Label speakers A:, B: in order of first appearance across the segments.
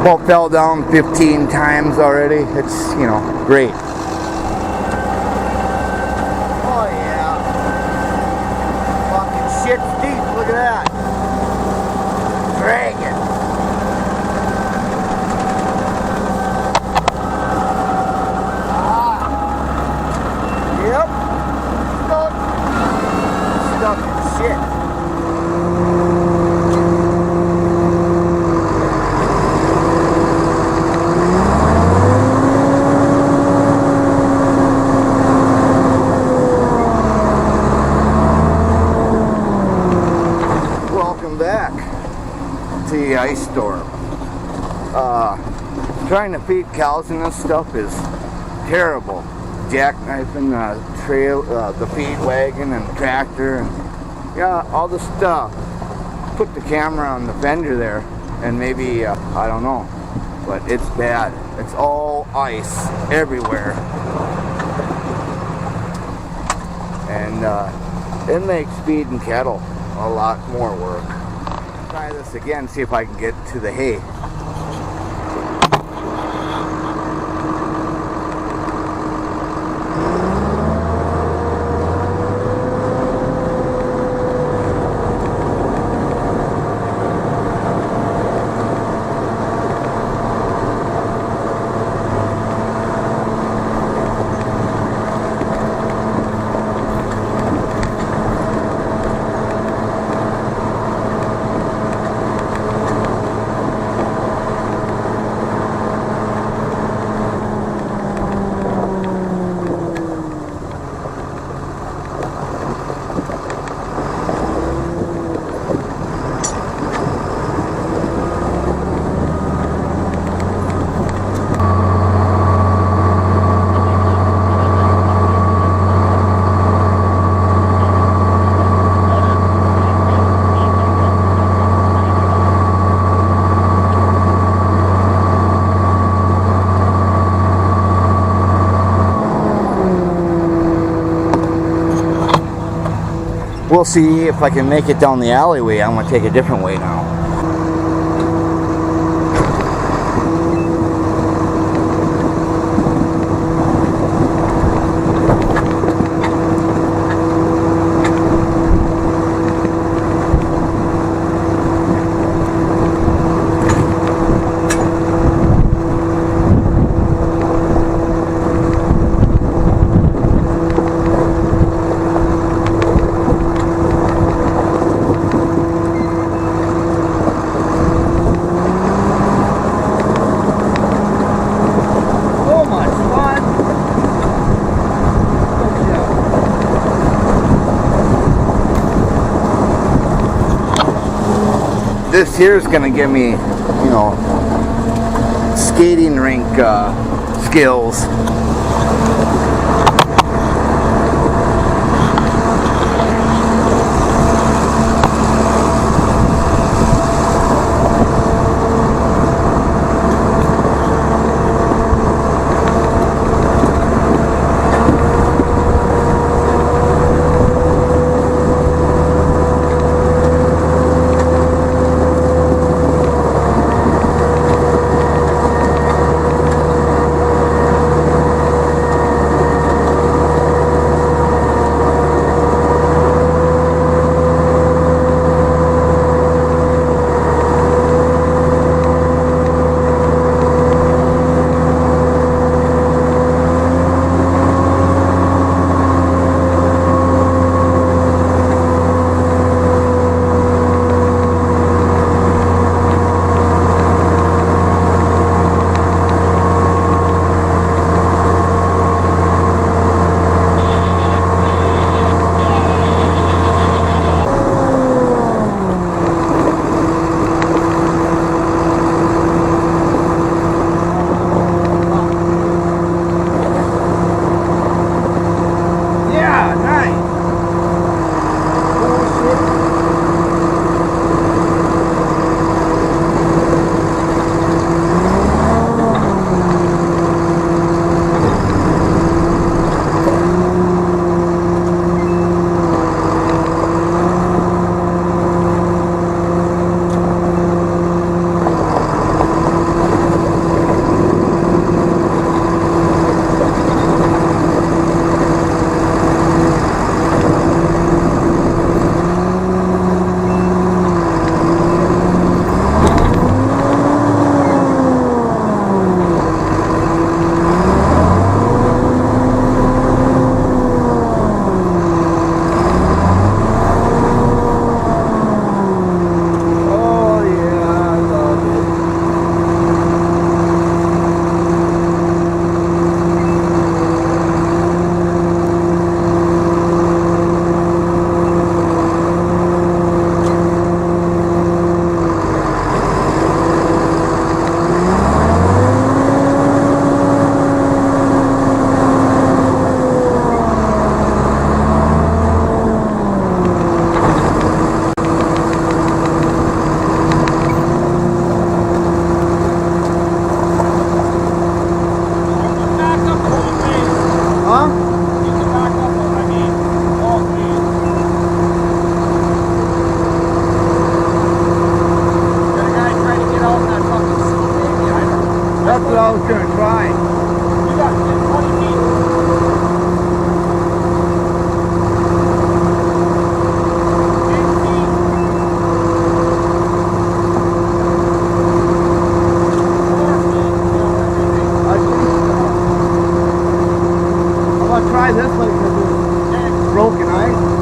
A: about fell down 15 times already. It's, great. Oh yeah. Fucking shit's deep, look at that. Dragon. Yep. Stuck in shit. Back to the ice storm. Trying to feed cows and this stuff is terrible. Jackknifing the trail, the feed wagon and tractor, and all the stuff. Put the camera on the fender there, and maybe I don't know, but it's bad. It's all ice everywhere, and it makes feeding cattle a lot more work. Try this again, see if I can get to the hay. We'll see if I can make it down the alleyway. I'm going to take a different way now. This here is going to give me, skating rink skills. out there and try.
B: You got 20 feet.
A: Try this like it's broken ice.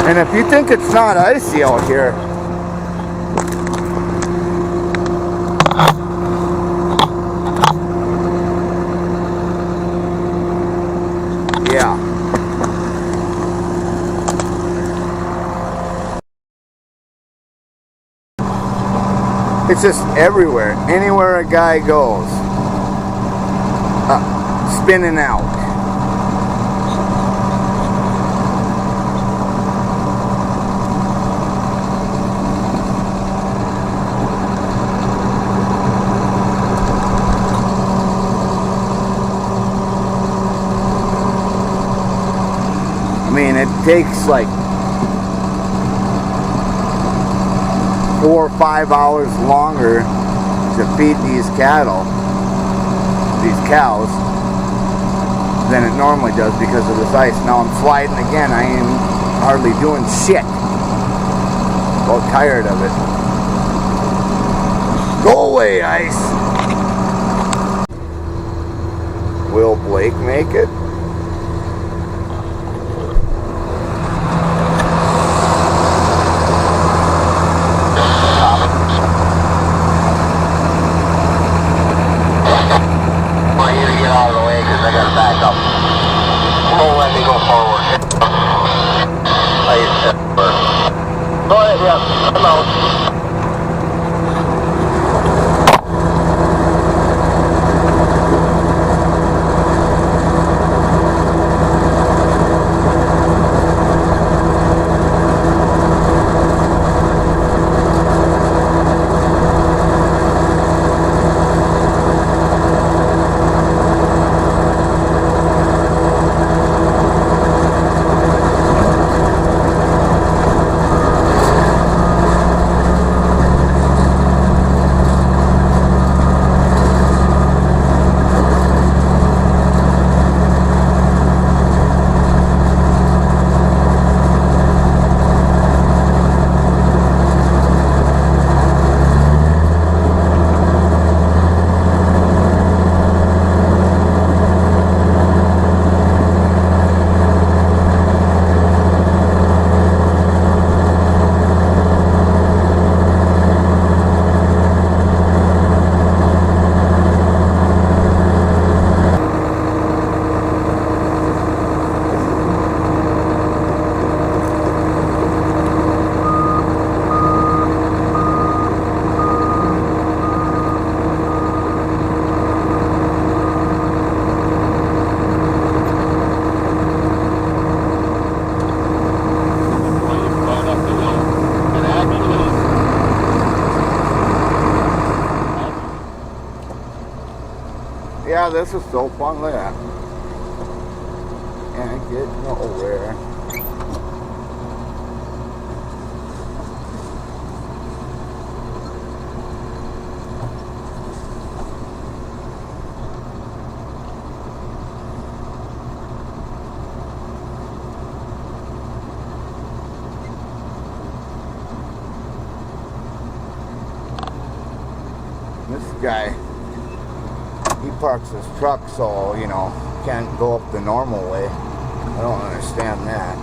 A: And if you think it's not icy out here, yeah. It's just everywhere. Anywhere a guy goes, spinning out. I mean, it takes like 4 or 5 hours longer to feed these cattle, these cows, than it normally does because of this ice. Now I'm sliding again. I ain't hardly doing shit. Well, tired of it. Go away, ice. Will Blake make it?
B: Go ahead, yeah. I'm out.
A: Yeah, this is so fun. Look at that. Can't get nowhere. This guy, he parks his truck so, you know, can't go up the normal way. I don't understand that.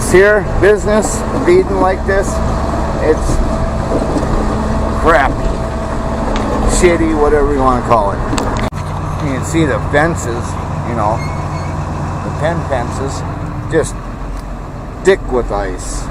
A: This here business, feeding like this, it's crappy, shitty, whatever you want to call it. You can see the fences, you know, the pen fences, just thick with ice.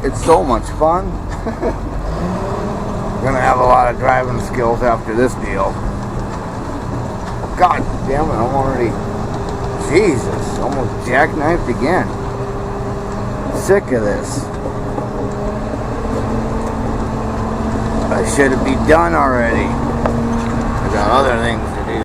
A: It's so much fun. Gonna have a lot of driving skills after this deal. God damn it, I'm already, Jesus, almost jackknifed again. Sick of this. I should have been done already. I got other things to